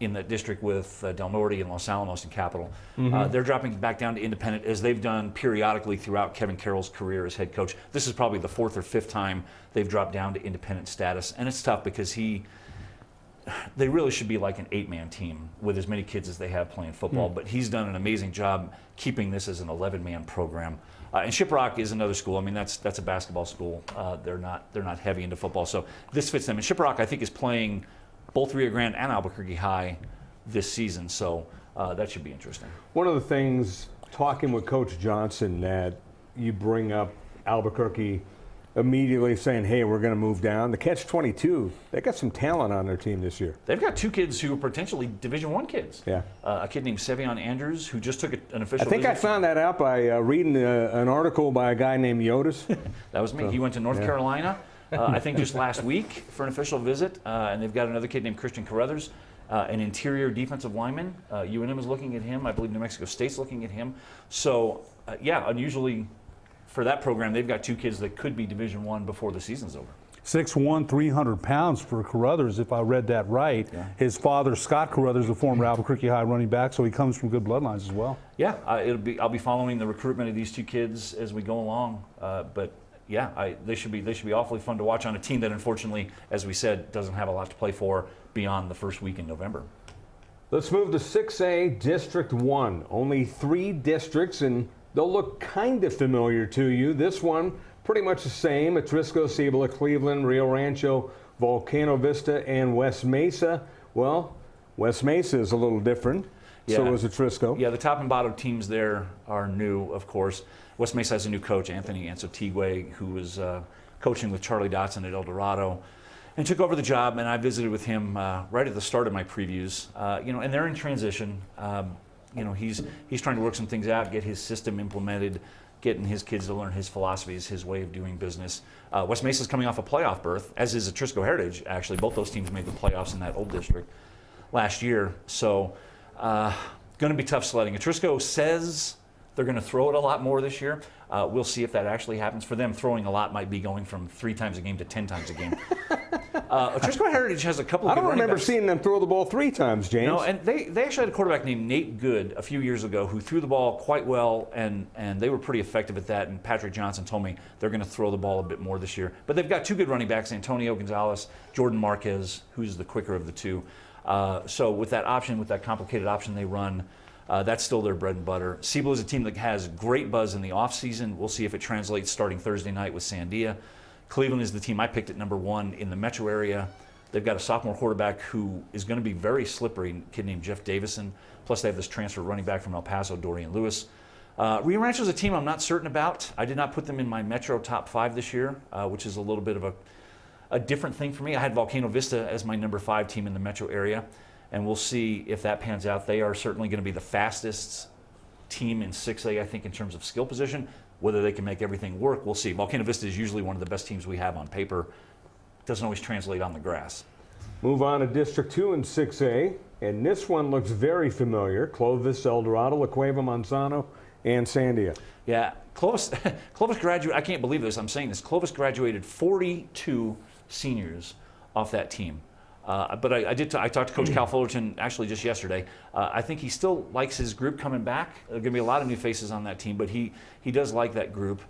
in the district with Del Norte and Los Alamos and Capital. They're dropping back down to independent, as they've done periodically throughout Kevin Carroll's career as head coach. This is probably the fourth or fifth time they've dropped down to independent status, and it's tough because they really should be like an 8-man team with as many kids as they have playing football, but he's done an amazing job keeping this as an 11-man program. And Shiprock is another school. That's a basketball school. They're not heavy into football, so this fits them. And Shiprock, I think, is playing both Rio Grande and Albuquerque High this season, so that should be interesting. One of the things, talking with Coach Johnson, that you bring up Albuquerque immediately saying, hey, we're going to move down. The Catch-22, they got some talent on their team this year. They've got two kids who are potentially Division I kids. Yeah. A kid named Sevion Andrews, who just took an official I think visit. I found that out by reading an article by a guy named Yodice. That was me. He went to North Carolina, I think just last week, for an official visit. And they've got another kid named Christian Carruthers, an interior defensive lineman. UNM is looking at him. I believe New Mexico State's looking at him. So, unusually for that program, they've got 2 kids that could be Division I before the season's over. 6'1", 300 pounds for Carruthers, if I read that right. Yeah. His father, Scott Carruthers, a former Albuquerque High running back, so he comes from good bloodlines as well. Yeah, I'll be following the recruitment of these 2 kids as we go along. But yeah, they should be awfully fun to watch on a team that, unfortunately, as we said, doesn't have a lot to play for beyond the first week in November. Let's move to 6A District 1. Only 3 districts, and they'll look kind of familiar to you. This one, pretty much the same. Atrisco, Cibola, Cleveland, Rio Rancho, Volcano Vista, and West Mesa. Well, West Mesa is a little different. Yeah. So is Atrisco. Yeah, the top and bottom teams there are new, of course. West Mesa has a new coach, Anthony Ansotigwe, who was coaching with Charlie Dotson at El Dorado, and took over the job. And I visited with him right at the start of my previews. And they're in transition. He's trying to work some things out, get his system implemented, getting his kids to learn his philosophies, his way of doing business. West Mesa's coming off a playoff berth, as is Atrisco Heritage, actually. Both those teams made the playoffs in that old district last year. So going to be tough sledding. Atrisco says they're going to throw it a lot more this year. We'll see if that actually happens. For them, throwing a lot might be going from 3 times a game to 10 times a game. Atrisco Heritage has a couple of I don't remember seeing them throw the ball 3 times, James. No, and they actually had a quarterback named Nate Good a few years ago who threw the ball quite well, and they were pretty effective at that. And Patrick Johnson told me they're going to throw the ball a bit more this year. But they've got 2 good running backs, Antonio Gonzalez, Jordan Marquez, who's the quicker of the 2. So with that option, with that complicated option they run, that's still their bread and butter. Cibola is a team that has great buzz in the offseason. We'll see if it translates starting Thursday night with Sandia. Cleveland is the team I picked at number 1 in the metro area. They've got a sophomore quarterback who is going to be very slippery, a kid named Jeff Davison. Plus, they have this transfer running back from El Paso, Dorian Lewis. Rio Rancho is a team I'm not certain about. I did not put them in my metro top 5 this year, which is a little bit of a different thing for me. I had Volcano Vista as my number 5 team in the metro area, and we'll see if that pans out. They are certainly going to be the fastest team in 6A, I think, in terms of skill position. Whether they can make everything work, we'll see. Volcano Vista is usually one of the best teams we have on paper. Doesn't always translate on the grass. Move on to District 2 in 6A, and this one looks very familiar. Clovis, El Dorado, La Cueva, Manzano, and Sandia. Yeah, Clovis graduated, I can't believe this, I'm saying this. Clovis graduated 42 seniors off that team. But I talked to Coach Cal Fullerton actually just yesterday. I think he still likes his group coming back. There are going to be a lot of new faces on that team, but he does like that group.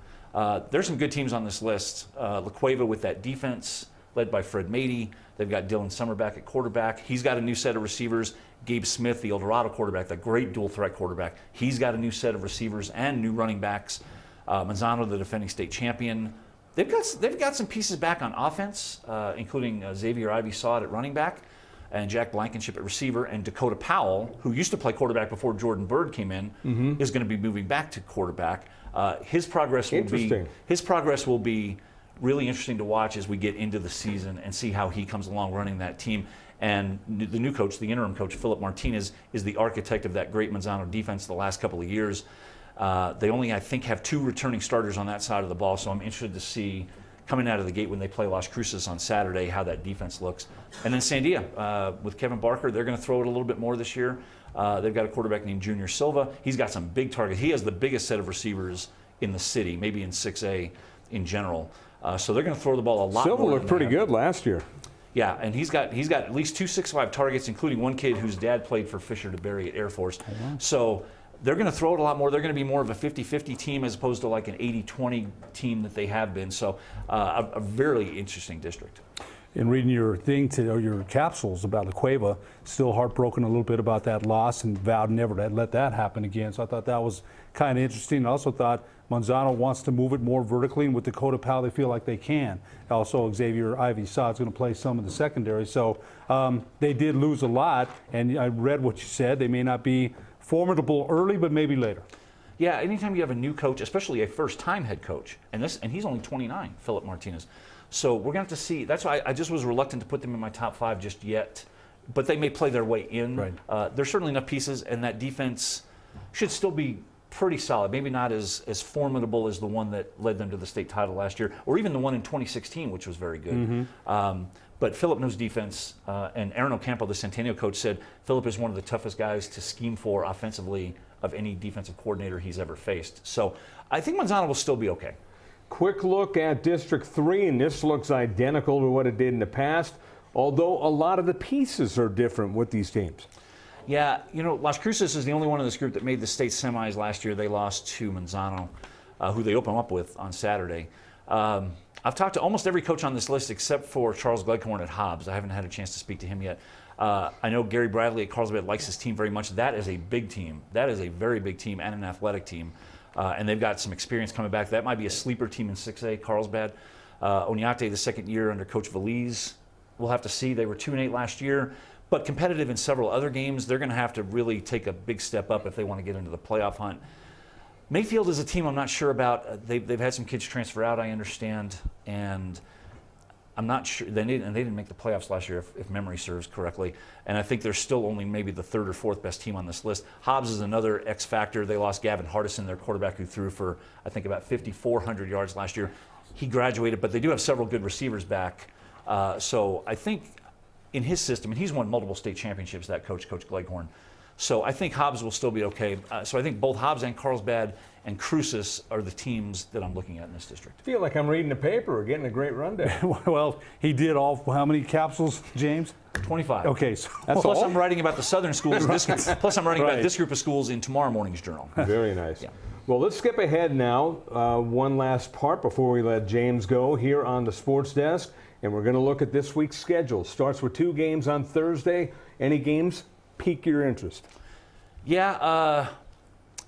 There's some good teams on this list. La Cueva with that defense led by Fred Mady. They've got Dylan Summerback at quarterback. He's got a new set of receivers. Gabe Smith, the El Dorado quarterback, the great dual threat quarterback. He's got a new set of receivers and new running backs. Manzano, the defending state champion. They've got some pieces back on offense, including Xavier Ivy-Sod at running back and Jack Blankenship at receiver, and Dakota Powell, who used to play quarterback before Jordan Bird came in, is going to be moving back to quarterback. His progress will be really interesting to watch as we get into the season and see how he comes along running that team. And the new coach, the interim coach, Philip Martinez, is the architect of that great Manzano defense the last couple of years. They only, I think, have 2 returning starters on that side of the ball, so I'm interested to see coming out of the gate when they play Las Cruces on Saturday how that defense looks. And then Sandia, with Kevin Barker, they're going to throw it a little bit more this year. They've got a quarterback named Junior Silva. He's got some big targets. He has the biggest set of receivers in the city, maybe in 6A in general. So they're going to throw the ball a lot more. Silva looked pretty good last year. Yeah, and he's got at least 2 6'5" targets, including one kid whose dad played for Fisher DeBerry at Air Force. So they're going to throw it a lot more. They're going to be more of a 50-50 team as opposed to like an 80-20 team that they have been. So a very interesting district. In reading your thing or your capsules about La Cueva, still heartbroken a little bit about that loss and vowed never to let that happen again. So I thought that was kind of interesting. I also thought Manzano wants to move it more vertically, and with Dakota Powell, they feel like they can. Also, Xavier Ivy-Sod is going to play some of the secondary. So they did lose a lot, and I read what you said. They may not be formidable early, but maybe later. Yeah, anytime you have a new coach, especially a first-time head coach, and he's only 29, Philip Martinez. So we're going to have to see. That's why I just was reluctant to put them in my top 5 just yet. But they may play their way in. Right. There's certainly enough pieces, and that defense should still be pretty solid. Maybe not as formidable as the one that led them to the state title last year, or even the one in 2016, which was very good. But Philip knows defense, and Aaron Ocampo, the Centennial coach, said Philip is one of the toughest guys to scheme for offensively of any defensive coordinator he's ever faced. So I think Manzano will still be okay. Quick look at District 3, and this looks identical to what it did in the past, although a lot of the pieces are different with these teams. Yeah, you know, Las Cruces is the only one in this group that made the state semis last year. They lost to Manzano, who they opened up with on Saturday. I've talked to almost every coach on this list except for Charles Gleghorn at Hobbs. I haven't had a chance to speak to him yet. I know Gary Bradley at Carlsbad likes his team very much. That is a big team. That is a very big team and an athletic team. And they've got some experience coming back. That might be a sleeper team in 6A, Carlsbad. Oñate, the second year under Coach Valise. We'll have to see. They were 2-8 last year, but competitive in several other games. They're going to have to really take a big step up if they want to get into the playoff hunt. Mayfield is a team I'm not sure about. They've had some kids transfer out, I understand, and I'm not sure. They didn't make the playoffs last year, if memory serves correctly. And I think they're still only maybe the third or fourth best team on this list. Hobbs is another X factor. They lost Gavin Hardison, their quarterback, who threw for, I think, about 5,400 yards last year. He graduated, but they do have several good receivers back. So I think in his system, and he's won multiple state championships, that Coach Gleghorn. So I think Hobbs will still be okay. So I think both Hobbs and Carlsbad and Cruces are the teams that I'm looking at in this district. I feel like I'm reading the paper. We're getting a great rundown. Well, he did all, how many capsules, James? 25. Okay. So that's plus all? I'm writing about the southern schools. Plus I'm writing about this group of schools in tomorrow morning's journal. Very nice. Yeah. Well, let's skip ahead now. One last part before we let James go here on the sports desk. And we're going to look at this week's schedule. Starts with 2 games on Thursday. Any games pique your interest? Yeah,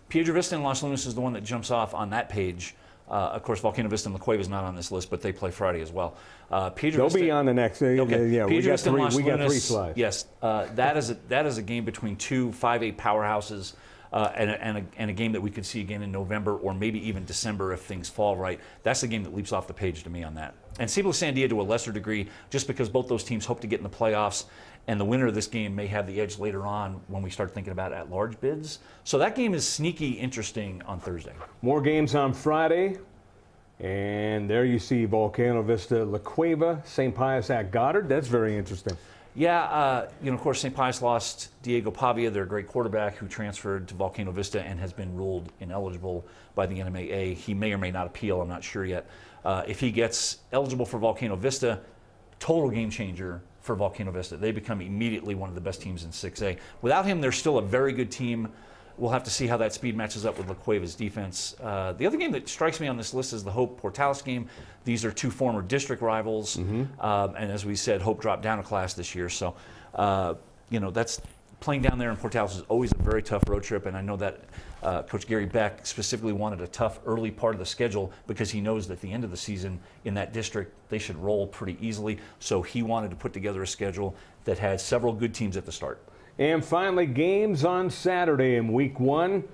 Piedra Vista and Los Lunas is the one that jumps off on that page. Of course, Volcano Vista and La Cueva is not on this list, but they play Friday as well. They'll be on the next. Okay. Yeah, we got 3 slides. Yes, that is a game between 2 5A powerhouses. And a game that we could see again in November or maybe even December if things fall right. That's the game that leaps off the page to me on that. And Cibola Sandia to a lesser degree, just because both those teams hope to get in the playoffs, and the winner of this game may have the edge later on when we start thinking about at-large bids. So that game is sneaky interesting on Thursday. More games on Friday. And there you see Volcano Vista, La Cueva, St. Pius at Goddard. That's very interesting. Yeah, of course, St. Pius lost Diego Pavia, their great quarterback, who transferred to Volcano Vista and has been ruled ineligible by the NMAA. He may or may not appeal, I'm not sure yet. If he gets eligible for Volcano Vista, total game changer for Volcano Vista. They become immediately one of the best teams in 6A. Without him, they're still a very good team. We'll have to see how that speed matches up with La Cueva's defense. The other game that strikes me on this list is the Hope Portales game. These are 2 former district rivals, and as we said, Hope dropped down a class this year. So, that's playing down there in Portales is always a very tough road trip, and I know that Coach Gary Beck specifically wanted a tough early part of the schedule because he knows that at the end of the season in that district they should roll pretty easily. So he wanted to put together a schedule that had several good teams at the start. And finally, games on Saturday in week 1.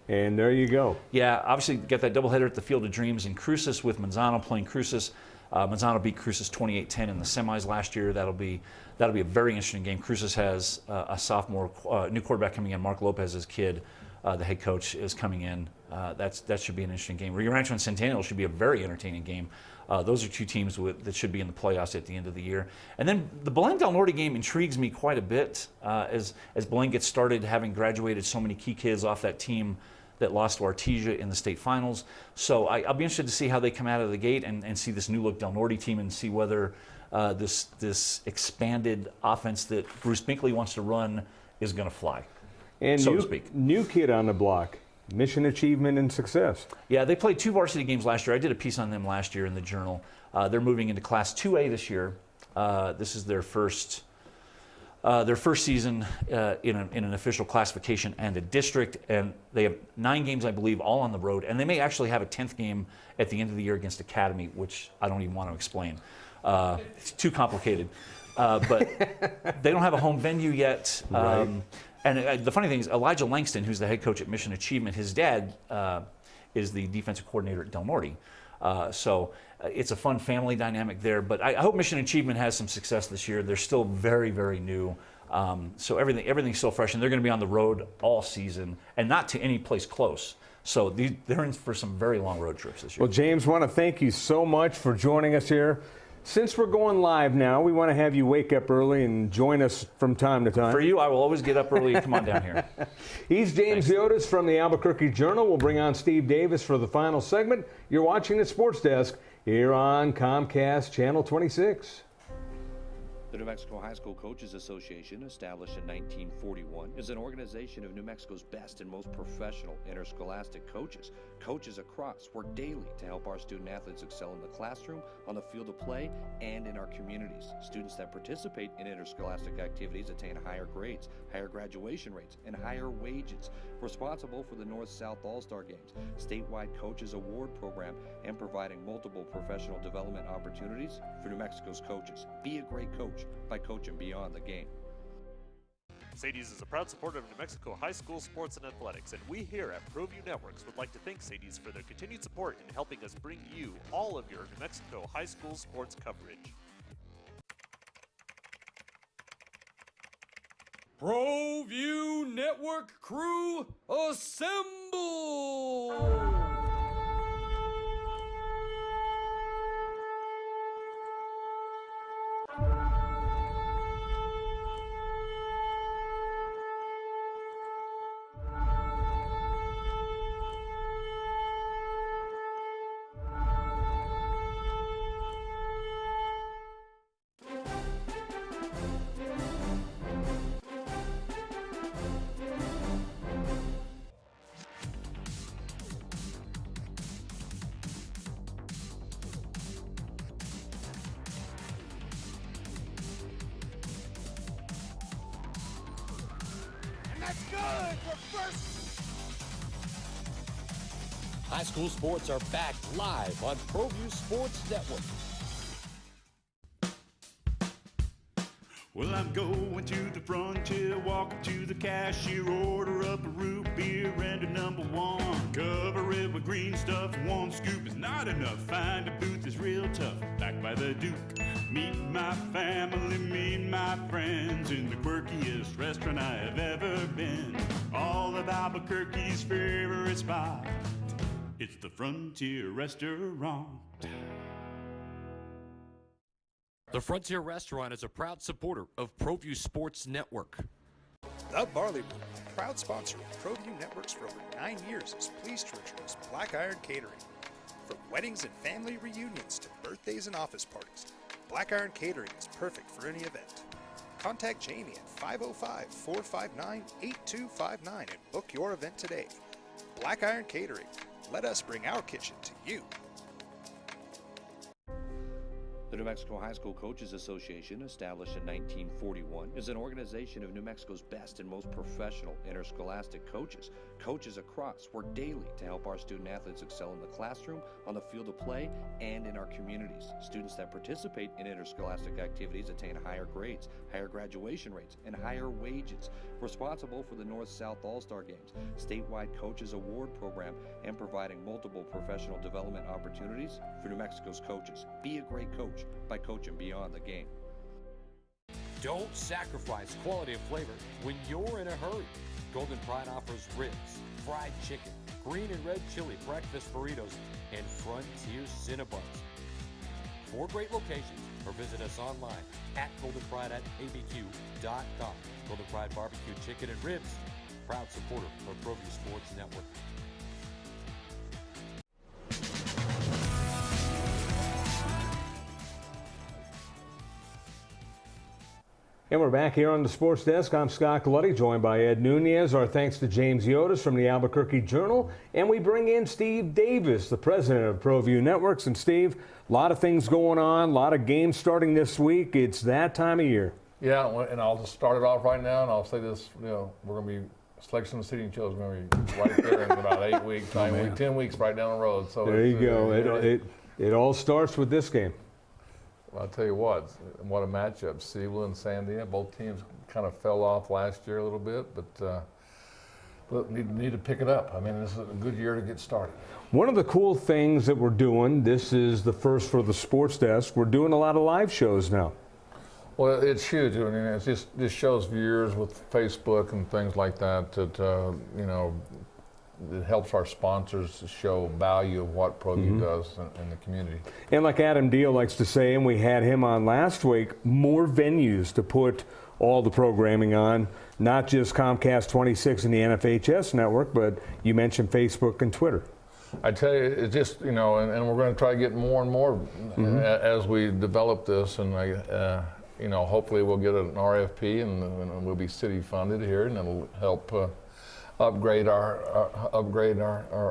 And there you go. Yeah, obviously get that doubleheader at the Field of Dreams in Cruces with Manzano playing Cruces. Manzano beat Cruces 28-10 in the semis last year. That'll be a very interesting game. Cruces has a sophomore, new quarterback coming in. Mark Lopez's kid, the head coach, is coming in. That should be an interesting game. Rio Rancho and Centennial should be a very entertaining game. Those are 2 teams that should be in the playoffs at the end of the year. And then the Belen Del Norte game intrigues me quite a bit as Belen gets started, having graduated so many key kids off that team that lost to Artesia in the state finals. So I'll be interested to see how they come out of the gate and see this new look Del Norte team and see whether this expanded offense that Bruce Binkley wants to run is going to fly, and so to speak. New kid on the block. Mission achievement and success. Yeah, they played 2 varsity games last year. I did a piece on them last year in the Journal. They're moving into Class 2A this year. This is their first season in an official classification and a district, and they have 9 games, I believe, all on the road, and they may actually have a 10th game at the end of the year against Academy, which I don't even want to explain. It's too complicated. But they don't have a home venue yet. Right. And the funny thing is, Elijah Langston, who's the head coach at Mission Achievement, his dad is the defensive coordinator at Del Norte. So it's a fun family dynamic there. But I hope Mission Achievement has some success this year. They're still very, very new. So everything's still fresh, and they're going to be on the road all season and not to any place close. So they're in for some very long road trips this year. Well, James, want to thank you so much for joining us here. Since we're going live now, we want to have you wake up early and join us from time to time. For you, I will always get up early and come on down here. He's James Yodice from the Albuquerque Journal. We'll bring on Steve Davis for the final segment. You're watching the Sports Desk here on Comcast Channel 26. The New Mexico High School Coaches Association, established in 1941, is an organization of New Mexico's best and most professional interscholastic coaches. Coaches across work daily to help our student athletes excel in the classroom, on the field of play, and in our communities. Students that participate in interscholastic activities attain higher grades, higher graduation rates, and higher wages. Responsible for the North-South All-Star Games, statewide Coaches Award Program, and providing multiple professional development opportunities for New Mexico's coaches. Be a great coach by coaching beyond the game. Sadie's is a proud supporter of New Mexico high school sports and athletics, and we here at Proview Networks would like to thank Sadie's for their continued support in helping us bring you all of your New Mexico high school sports coverage. Proview Network crew, assemble! That's good for first. High school sports are back live on Proview Sports Network. Well, I'm going to the frontier, walking to the cashier, order up a root beer and a number one. Cover it with green stuff, one scoop is not enough. Find a booth is real tough, back by the Duke. Meet my family, meet my friends in the quirkiest restaurant I have ever been. All of Albuquerque's favorite spot, it's the Frontier Restaurant. The Frontier Restaurant is a proud supporter of Proview Sports Network. The Barley Room, proud sponsor of Proview Networks for over 9 years, is pleased to introduce Black Iron Catering. From weddings and family reunions to birthdays and office parties, Black Iron Catering is perfect for any event. Contact Jamie at 505-459-8259 and book your event today. Black Iron Catering. Let us bring our kitchen to you. The New Mexico High School Coaches Association, established in 1941, is an organization of New Mexico's best and most professional interscholastic coaches. Coaches across work daily to help our student athletes excel in the classroom, on the field of play, and in our communities. Students that participate in interscholastic activities attain higher grades, higher graduation rates, and higher wages. Responsible for the North-South All-Star Games, statewide Coaches Award Program, and providing multiple professional development opportunities for New Mexico's coaches. Be a great coach by coaching beyond the game. Don't sacrifice quality and flavor when you're in a hurry. Golden Pride offers ribs, fried chicken, green and red chili breakfast burritos, and Frontier Cinnabons. 4 great locations, or visit us online at goldenpride@abq.com. Golden Pride Barbecue Chicken and Ribs, proud supporter of Proview Sports Network. And we're back here on the Sports Desk. I'm Scott Galletti, joined by Ed Nunez. Our thanks to James Yodice from the Albuquerque Journal. And we bring in Steve Davis, the president of Proview Networks. And Steve, a lot of things going on, a lot of games starting this week. It's that time of year. Yeah, and I'll just start it off right now, and I'll say this, we're going to be, selection of seating shows are going to be right there in about 8 weeks, 9 weeks, 10 weeks right down the road. So there you go. It all starts with this game. Well, I'll tell you what a matchup. Sebla and Sandia, both teams kind of fell off last year a little bit, but need to pick it up. I mean, this is a good year to get started. One of the cool things that we're doing, this is the first for the Sports Desk, we're doing a lot of live shows now. Well, it's huge. I mean, it just shows viewers with Facebook and things like that it helps our sponsors to show value of what Proview does in the community. And like Adam Deal likes to say, and we had him on last week, more venues to put all the programming on, not just Comcast 26 and the NFHS network, but you mentioned Facebook and Twitter. I tell you, it's just, and we're going to try to get more and more as we develop this, and hopefully we'll get an RFP and we'll be city funded here, and it'll help upgrade our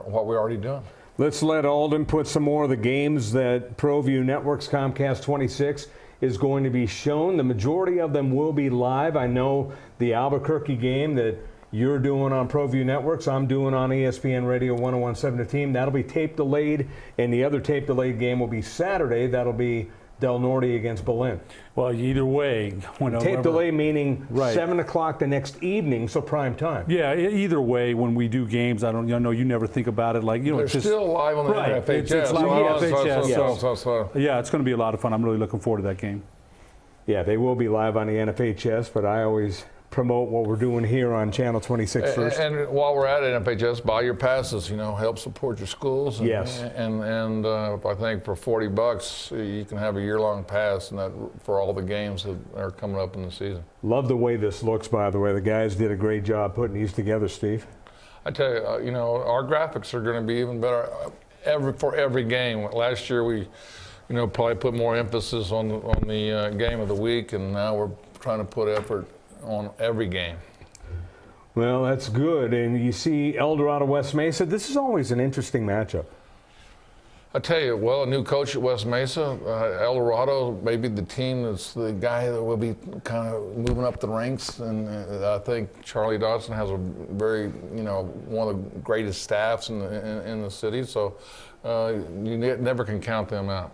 what we're already doing. Let's let Alden put some more of the games that Proview Networks Comcast 26 is going to be shown. The majority of them will be live. I know the Albuquerque game that you're doing on Proview Networks, I'm doing on ESPN Radio 1017 The Team. That'll be tape delayed, and the other tape delayed game will be Saturday. That'll be Del Norte against Belen. Well, either way. Tape delay meaning 7 o'clock the next evening, so prime time. Yeah, either way, when we do games, I know you never think about it like, They're it's just, still live on the NFHS. It's live on the NFHS. Yeah, it's going to be a lot of fun. I'm really looking forward to that game. Yeah, they will be live on the NFHS, but I always promote what we're doing here on Channel 26 first. And while we're at NFHS, buy your passes, help support your schools. And, yes. And I think for $40, you can have a year-long pass and that for all the games that are coming up in the season. Love the way this looks, by the way. The guys did a great job putting these together, Steve. I tell you, our graphics are going to be even better for every game. Last year we, probably put more emphasis on the game of the week, and now we're trying to put effort on every game. Well, that's good. And you see El Dorado West Mesa, this is always an interesting matchup. I tell you, a new coach at West Mesa, El Dorado, maybe the team that's the guy that will be kind of moving up the ranks. And I think Charlie Dodson has a very, one of the greatest staffs in the city. So you never can count them out.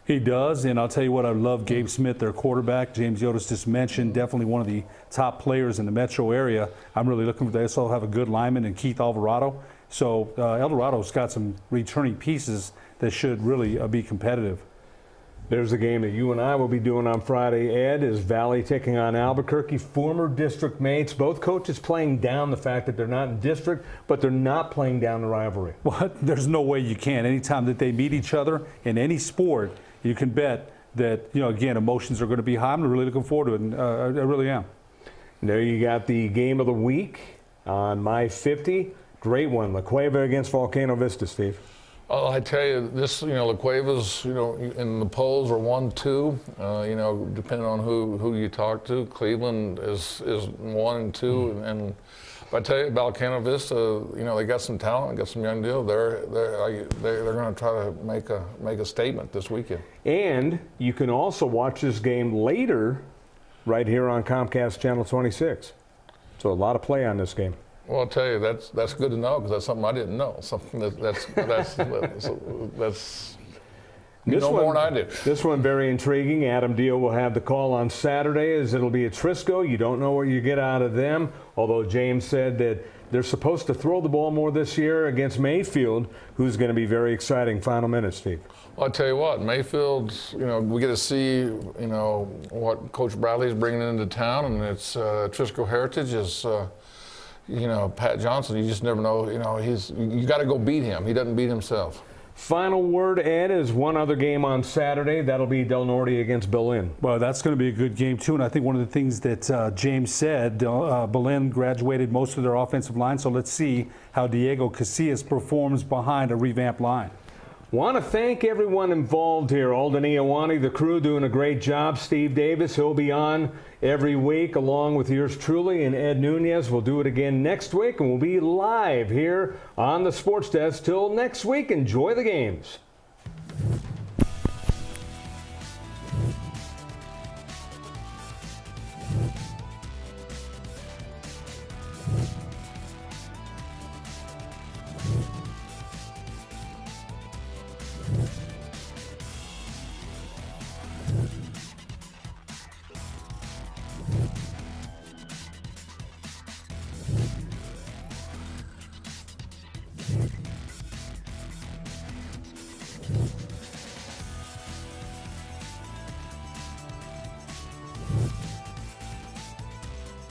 He does, and I'll tell you what, I love Gabe Smith, their quarterback. James Yodice just mentioned, definitely one of the top players in the metro area. I'm really looking for they also have a good lineman in Keith Alvarado. So El Dorado's got some returning pieces that should really be competitive. There's a game that you and I will be doing on Friday, Ed, is Valley taking on Albuquerque, former district mates. Both coaches playing down the fact that they're not in district, but they're not playing down the rivalry. Well, there's no way you can. Anytime that they meet each other in any sport, you can bet that, again, emotions are going to be high. I'm really looking forward to it, and I really am. There you got the game of the week on My 50. Great one, La Cueva against Volcano Vista, Steve. Oh, I tell you, this, La Cueva's, in the polls are 1-2, depending on who you talk to. Cleveland is 1 and 2, and I tell you, Volcano Vista, they got some talent, got some young deal. They're going to try to make a statement this weekend. And you can also watch this game later, right here on Comcast Channel 26. So a lot of play on this game. Well, I'll tell you, that's good to know because that's something I didn't know. Something that's you know more than I do. This one very intriguing. Adam Deal will have the call on Saturday, as it'll be at Trisco. You don't know what you get out of them, although James said that they're supposed to throw the ball more this year against Mayfield, who's going to be very exciting. Final minutes, Steve. Well, I'll tell you what, Mayfield's, we get to see, what Coach Bradley's bringing into town, and it's Trisco Heritage is, Pat Johnson, you just never know, you got to go beat him. He doesn't beat himself. Final word, Ed, is one other game on Saturday. That'll be Del Norte against Belen. Well, that's going to be a good game, too. And I think one of the things that James said, Belen graduated most of their offensive line, so let's see how Diego Casillas performs behind a revamped line. Want to thank everyone involved here. Alden Iowani, the crew, doing a great job. Steve Davis, he'll be on every week along with yours truly, and Ed Nunez. We'll do it again next week, and we'll be live here on the Sports Desk. Till next week, enjoy the games.